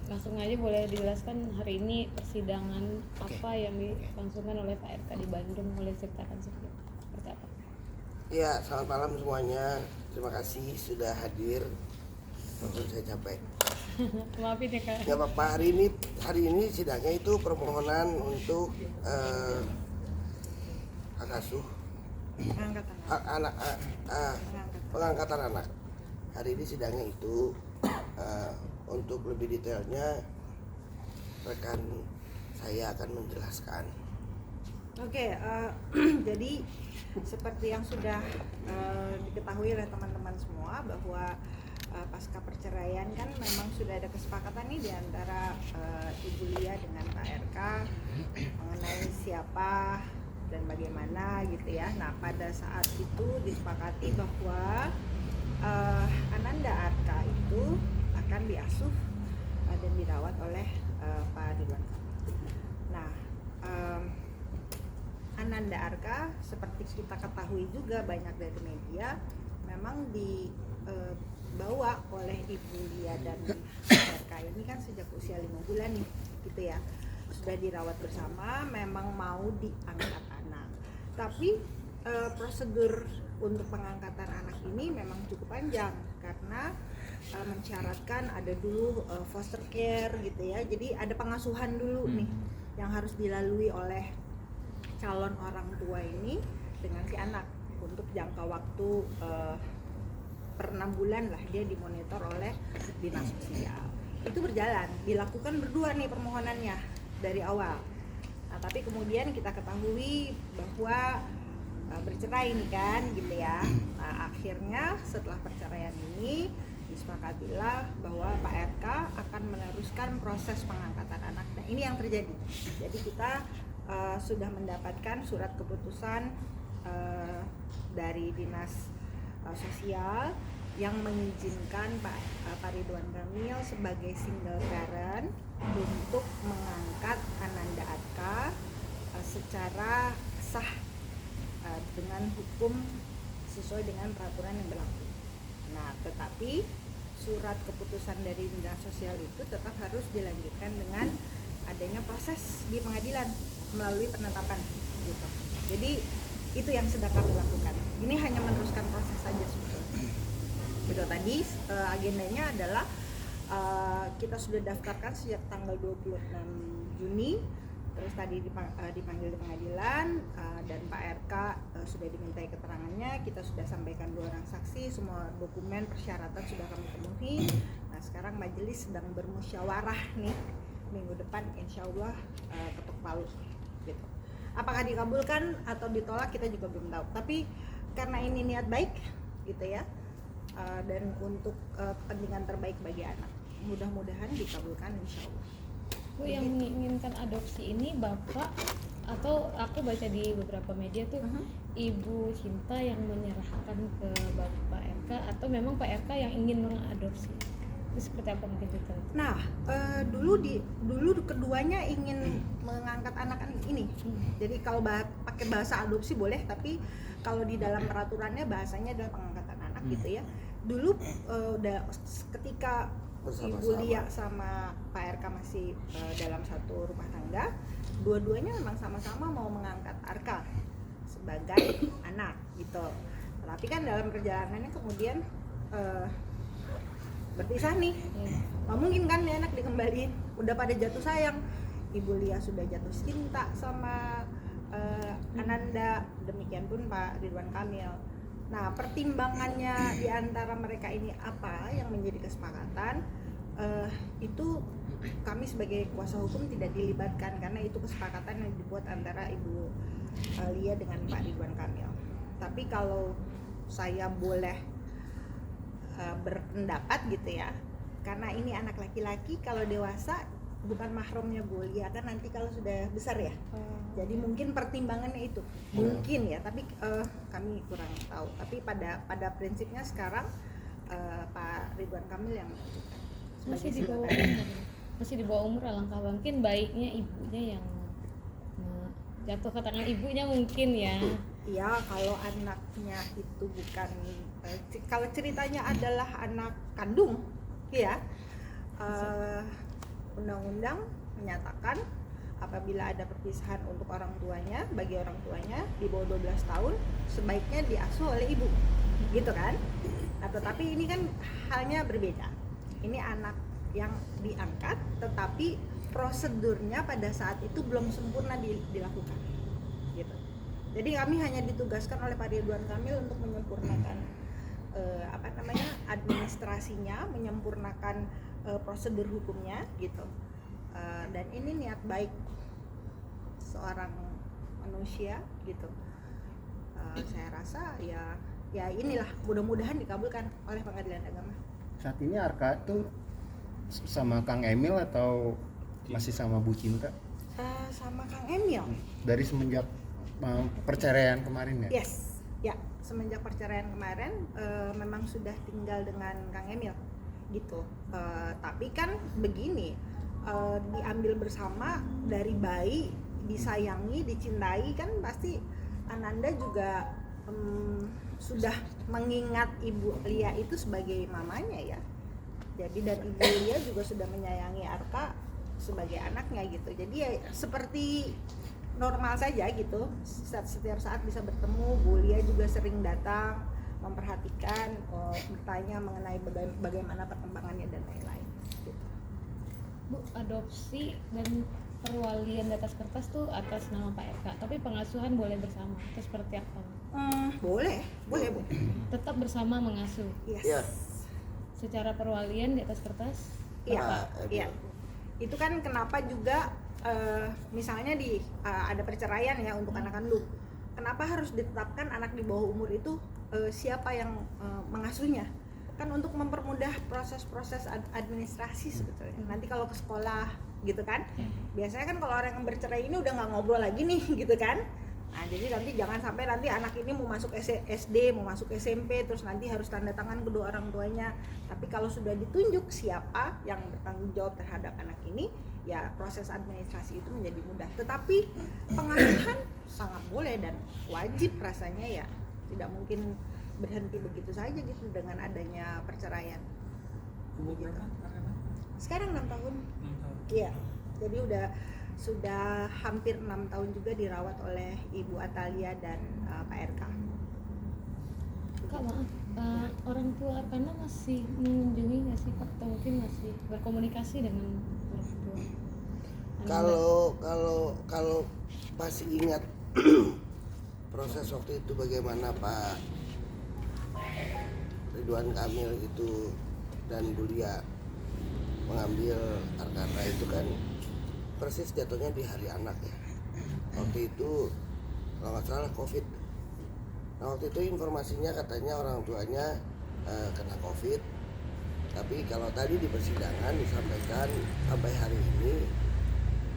langsung aja boleh dijelaskan hari ini persidangan apa yang dilangsungkan oleh Pak RK di Bandung, boleh ceritakan sedikit seperti apa? Ya, selamat malam semuanya. Terima kasih sudah hadir. Walaupun saya capek. Maafin ya Kak. Nggak apa-apa, hari ini sidangnya itu permohonan untuk hak asuh hak anak, pengangkatan anak. Hari ini sidangnya itu untuk lebih detailnya rekan saya akan menjelaskan. Oke, jadi seperti yang sudah diketahui oleh teman-teman semua bahwa pasca perceraian kan memang sudah ada kesepakatan nih di antara Ibu Lia dengan Pak RK mengenai siapa dan bagaimana gitu ya. Nah, pada saat itu disepakati bahwa Ananda Arka itu akan diasuh dan dirawat oleh Pak Ridwan Kamil. Nah, Ananda Arka seperti kita ketahui juga banyak dari media memang dibawa oleh Ibu Lia dan RK ini kan sejak usia 5 bulan nih gitu ya, sudah dirawat bersama, memang mau diangkat anak, tapi prosedur untuk pengangkatan anak ini memang cukup panjang karena mensyaratkan ada dulu foster care gitu ya, jadi ada pengasuhan dulu nih yang harus dilalui oleh calon orang tua ini dengan si anak untuk jangka waktu per 6 bulan lah dia dimonitor oleh dinas sosial. Itu berjalan, dilakukan berdua nih permohonannya dari awal. Nah, tapi kemudian kita ketahui bahwa bercerai nih kan gitu ya. Nah, akhirnya setelah perceraian ini disepakatilah bahwa Pak RK akan meneruskan proses pengangkatan anak. Nah, ini yang terjadi. Jadi kita sudah mendapatkan surat keputusan dari dinas sosial yang mengizinkan Pak Ridwan Kamil sebagai single parent untuk mengangkat Ananda Arka secara sah dengan hukum sesuai dengan peraturan yang berlaku. Nah, tetapi surat keputusan dari dinas sosial itu tetap harus dilanjutkan dengan adanya proses di pengadilan melalui penetapan gitu. Jadi itu yang sedang kami lakukan. Ini hanya meneruskan proses saja sebetulnya. Gitu, tadi agendanya adalah kita sudah daftarkan sejak tanggal 26 Juni. Terus tadi dipanggil di pengadilan dan Pak RK sudah dimintai keterangannya, kita sudah sampaikan 2 orang saksi, semua dokumen persyaratan sudah kami penuhi. Nah, sekarang majelis sedang bermusyawarah nih, minggu depan insya Allah ketuk palu gitu. Apakah dikabulkan atau ditolak kita juga belum tahu, tapi karena ini niat baik gitu ya, dan untuk kepentingan terbaik bagi anak, mudah-mudahan dikabulkan insya Allah. Bu, yang menginginkan adopsi ini Bapak atau aku baca di beberapa media tuh Ibu Cinta yang menyerahkan ke Bapak RK atau memang Pak RK yang ingin mengadopsi? Itu seperti apa mungkin itu? Nah, dulu keduanya ingin mengangkat anak ini. Jadi kalau pakai bahasa adopsi boleh, tapi kalau di dalam peraturannya bahasanya adalah pengangkatan anak gitu ya. Dulu ketika Ibu Lia sama Pak RK masih dalam satu rumah tangga, dua-duanya memang sama-sama mau mengangkat Arka sebagai anak gitu. Tapi kan dalam perjalanannya kemudian berpisah nih. Nggak mungkin kan nih anak dikembaliin, udah pada jatuh sayang. Ibu Lia sudah jatuh cinta sama Ananda, demikian pun Pak Ridwan Kamil. Nah, pertimbangannya di antara mereka ini apa yang menjadi kesepakatan, itu kami sebagai kuasa hukum tidak dilibatkan karena itu kesepakatan yang dibuat antara Ibu Lia dengan Pak Ridwan Kamil. Tapi kalau saya boleh berpendapat gitu ya, karena ini anak laki-laki, kalau dewasa bukan mahramnya Bu Lia kan nanti kalau sudah besar ya. Jadi mungkin pertimbangannya itu mungkin ya, tapi kami kurang tahu. Tapi pada prinsipnya sekarang Pak Ridwan Kamil yang masih di bawah umur, alangkah mungkin baiknya ibunya yang jatuh ke tangan ibunya mungkin ya. Iya, kalau anaknya itu bukan kalau ceritanya adalah anak kandung ya, undang-undang menyatakan apabila ada perpisahan untuk orang tuanya, bagi orang tuanya di bawah 12 tahun sebaiknya diasuh oleh ibu, gitu kan? Nah, tetapi ini kan halnya berbeda. Ini anak yang diangkat, tetapi prosedurnya pada saat itu belum sempurna dilakukan, gitu. Jadi kami hanya ditugaskan oleh Pak Ridwan Kamil untuk menyempurnakan administrasinya, menyempurnakan prosedur hukumnya, gitu. Dan ini niat baik seorang manusia, gitu. Saya rasa ya inilah, mudah-mudahan dikabulkan oleh Pengadilan Agama. Saat ini Arka tuh sama Kang Emil atau masih sama Bu Cinta? Sama Kang Emil. Dari semenjak perceraian kemarin ya? Yes, ya, semenjak perceraian kemarin memang sudah tinggal dengan Kang Emil, gitu. Tapi kan begini, diambil bersama dari bayi, disayangi, dicintai, kan pasti Ananda juga sudah mengingat Ibu Lia itu sebagai mamanya ya. Jadi dan Ibu Lia juga sudah menyayangi Arka sebagai anaknya, gitu. Jadi ya seperti normal saja, gitu. Setiap saat bisa bertemu. Bu Lia juga sering datang, memperhatikan, bertanya mengenai bagaimana perkembangannya dan lain-lain, gitu. Bu, adopsi dan perwalian di atas kertas tuh atas nama Pak RK, tapi pengasuhan boleh bersama atau seperti apa? Boleh Bu. Tetap bersama mengasuh. Yes. Iya. Secara perwalian di atas kertas? Iya, iya. Itu kan kenapa juga misalnya ada perceraian ya untuk anak kandung. Kenapa harus ditetapkan anak di bawah umur itu siapa yang mengasuhnya? Kan untuk mempermudah proses-proses administrasi sebetulnya. Nanti kalau ke sekolah gitu kan. Biasanya kan kalau orang yang bercerai ini udah nggak ngobrol lagi nih, gitu kan. Nah, jadi nanti jangan sampai nanti anak ini mau masuk SD, mau masuk SMP, terus nanti harus tanda tangan kedua orang tuanya. Tapi kalau sudah ditunjuk siapa yang bertanggung jawab terhadap anak ini, ya proses administrasi itu menjadi mudah. Tetapi pengasuhan sangat boleh dan wajib rasanya ya. Tidak mungkin berhenti begitu saja gitu dengan adanya perceraian. Gitu. Sekarang 6 tahun. Iya. Jadi sudah hampir 6 tahun juga dirawat oleh Ibu Atalia dan Pak RK. Kak, maaf, orang tua Arkana masih mengunjungi nggak sih Pak? Atau mungkin masih berkomunikasi dengan orang tua? Kalau masih ingat proses waktu itu bagaimana Pak Ridwan Kamil itu dan Bu Lia mengambil Arkana itu kan persis jatuhnya di hari anak ya. Waktu itu kalau nggak salah COVID. Nah waktu itu informasinya katanya orang tuanya kena COVID. Tapi kalau tadi di persidangan disampaikan sampai hari ini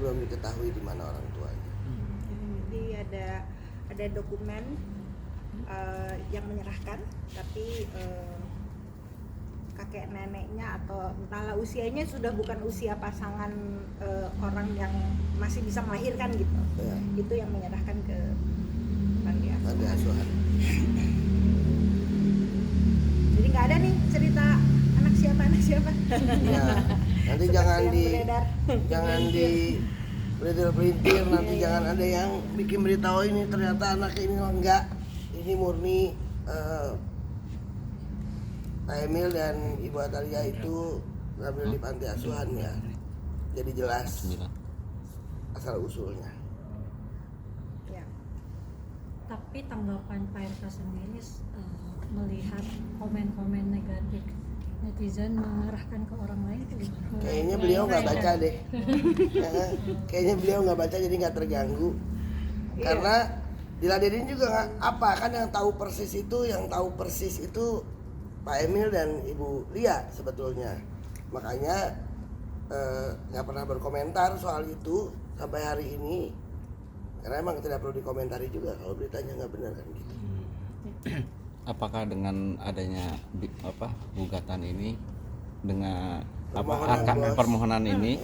belum diketahui di mana orang tuanya. Jadi ada dokumen yang menyerahkan, tapi kakek neneknya atau entahlah usianya sudah bukan usia pasangan orang yang masih bisa melahirkan gitu. Ya. Itu yang menyerahkan ke panti Panti asuhan. Jadi nggak ada nih cerita anak siapa. Ya, nanti jangan di pelintir nanti jangan ada yang bikin berita oh ini ternyata anaknya ini enggak. Ini murni Pak Emil dan Ibu Atalia itu ngambil di panti asuhan ya. Jadi jelas asal usulnya. Ya. Tapi tanggapan Pak RK sendiri melihat komen-komen negatif netizen mengarahkan ke orang lain itu gimana? Kayaknya beliau nggak baca deh. Kayaknya beliau nggak baca jadi nggak terganggu. Karena diladenin juga nggak apa kan yang tahu persis itu Pak Emil dan Ibu Lia sebetulnya. Makanya nggak pernah berkomentar soal itu sampai hari ini. Karena emang tidak perlu dikomentari juga kalau beritanya nggak benar kan gitu. Apakah dengan adanya gugatan ini dengan permohonan ini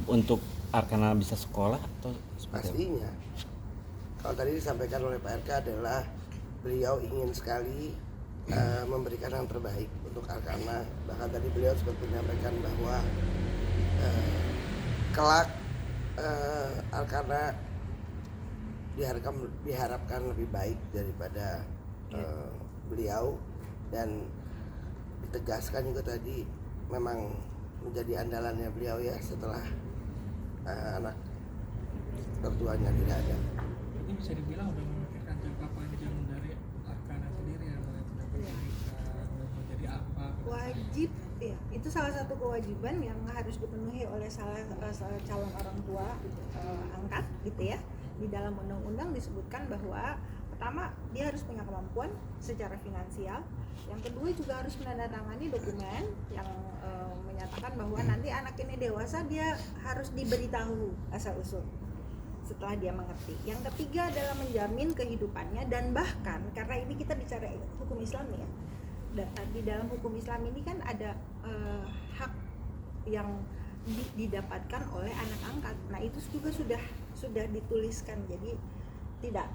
untuk Arkana bisa sekolah atau seperti pastinya? Kalau tadi disampaikan oleh Pak RK adalah beliau ingin sekali memberikan yang terbaik untuk Arkana. Bahkan tadi beliau sempat menyampaikan bahwa kelak Arkana diharapkan lebih baik daripada beliau, dan ditegaskan juga tadi memang menjadi andalannya beliau ya setelah anak tertuanya tidak ada. Ini bisa dibilang udah memikirkan jangka panjang dari Arkana sendiri ya, mau jadi apa? Wajib ya, itu salah satu kewajiban yang harus dipenuhi oleh salah calon orang tua angkat gitu ya. Di dalam undang-undang disebutkan bahwa pertama dia harus punya kemampuan secara finansial, yang kedua juga harus menandatangani dokumen yang menyatakan bahwa nanti anak ini dewasa dia harus diberitahu asal usul setelah dia mengerti. Yang ketiga adalah menjamin kehidupannya, dan bahkan karena ini kita bicara hukum Islam ya, di dalam hukum Islam ini kan ada hak yang didapatkan oleh anak angkat. Nah itu juga sudah dituliskan. Jadi tidak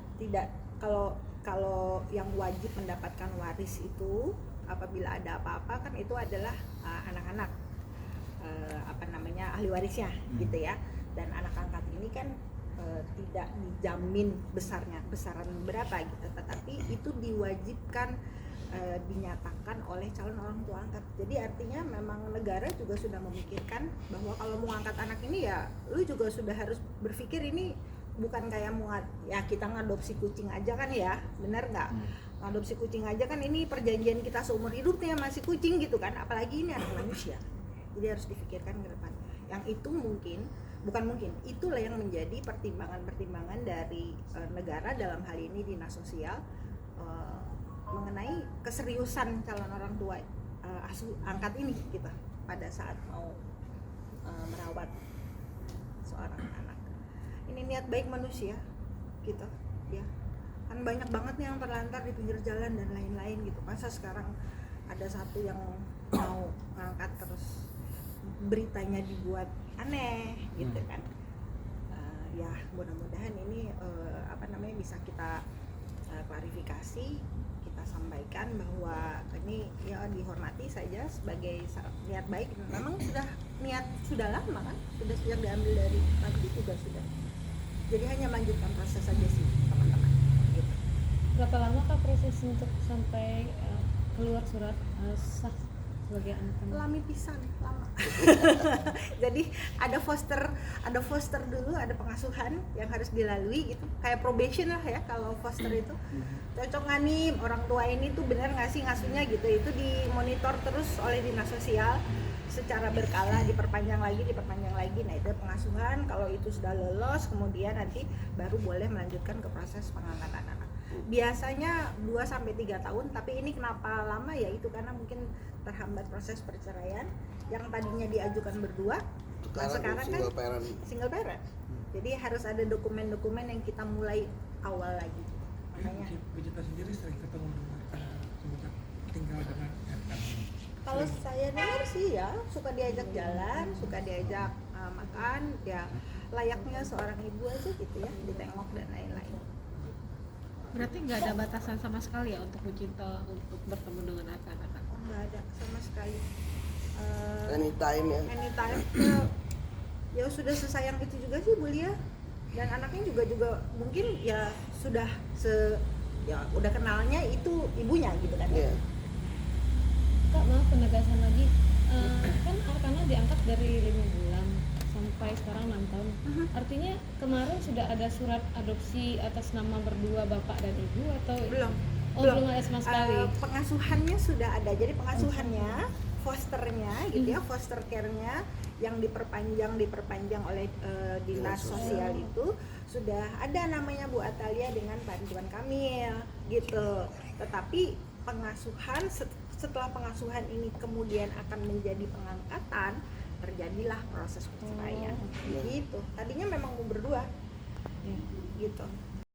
kalau yang wajib mendapatkan waris itu apabila ada apa-apa kan itu adalah anak-anak ahli warisnya gitu ya. Dan anak angkat ini kan tidak dijamin besaran berapa gitu, tetapi itu diwajibkan dinyatakan oleh calon orang tua angkat. Jadi artinya memang negara juga sudah memikirkan bahwa kalau mau angkat anak ini ya lu juga sudah harus berpikir ini bukan kayak ya kita ngadopsi kucing aja kan ya, benar nggak? Ngadopsi kucing aja kan ini perjanjian kita seumur hidupnya masih kucing gitu kan, apalagi ini anak manusia. Jadi harus difikirkan ke depan. Yang itu itulah yang menjadi pertimbangan dari negara dalam hal ini dinas sosial mengenai keseriusan calon orang tua asuh angkat ini gitu pada saat mau merawat seorang anak. Ini niat baik manusia gitu ya, kan banyak banget nih yang terlantar di pinggir jalan dan lain-lain gitu. Masa sekarang ada satu yang mau ngangkat terus beritanya dibuat aneh gitu kan. Ya mudah-mudahan ini bisa kita klarifikasi, kita sampaikan bahwa ini ya dihormati saja sebagai niat baik. Memang sudah lama kan, sudah sejak diambil dari pagi juga sudah. Jadi hanya melanjutkan proses saja sih teman-teman. Gitu. Berapa lama kah proses untuk sampai keluar surat sah sebagai anak kandung? Lami pisan, lama. Jadi ada foster dulu, ada pengasuhan yang harus dilalui gitu. Kayak probation lah ya kalau foster itu. Cocok nggak nih orang tua ini tuh benar nggak sih ngasuhnya gitu. Itu dimonitor terus oleh dinas sosial secara berkala, diperpanjang lagi. Nah itu pengasuhan, kalau itu sudah lolos kemudian nanti baru boleh melanjutkan ke proses pengangkatan anak. Biasanya 2-3 tahun, tapi ini kenapa lama ya itu karena mungkin terhambat proses perceraian yang tadinya diajukan berdua, sekarang kan single parent. Jadi harus ada dokumen-dokumen yang kita mulai awal lagi. Makanya Vijita sendiri sering ketemu dengan semenjak tinggal dengan RK. kalau saya dengar sih ya suka diajak jalan, suka diajak makan, ya layaknya seorang ibu aja gitu ya, ditengok dan lain-lain. Berarti nggak ada batasan sama sekali ya untuk Vijita untuk bertemu dengan anak-anak? Oh, nggak ada sama sekali. Anytime ya. Anytime. Ya sudah sesayang itu juga sih Bu Lia, dan anaknya juga mungkin ya sudah udah kenalnya itu ibunya gitu kan. Iya. Kak, maaf penegasan lagi, kan Arkana diangkat dari 5 bulan sampai sekarang 6 tahun. Artinya kemarin sudah ada surat adopsi atas nama berdua bapak dan ibu atau Belum. belum ada sama sekali. Pengasuhannya sudah ada. Jadi pengasuhannya, fosternya gitu ya, foster care-nya yang diperpanjang oleh dinas sosial itu sudah ada namanya Bu Atalia dengan Pak Ridwan Kamil gitu. Tetapi pengasuhan setelah pengasuhan ini kemudian akan menjadi pengangkatan, terjadilah proses perceraian gitu. Tadinya memang berdua gitu.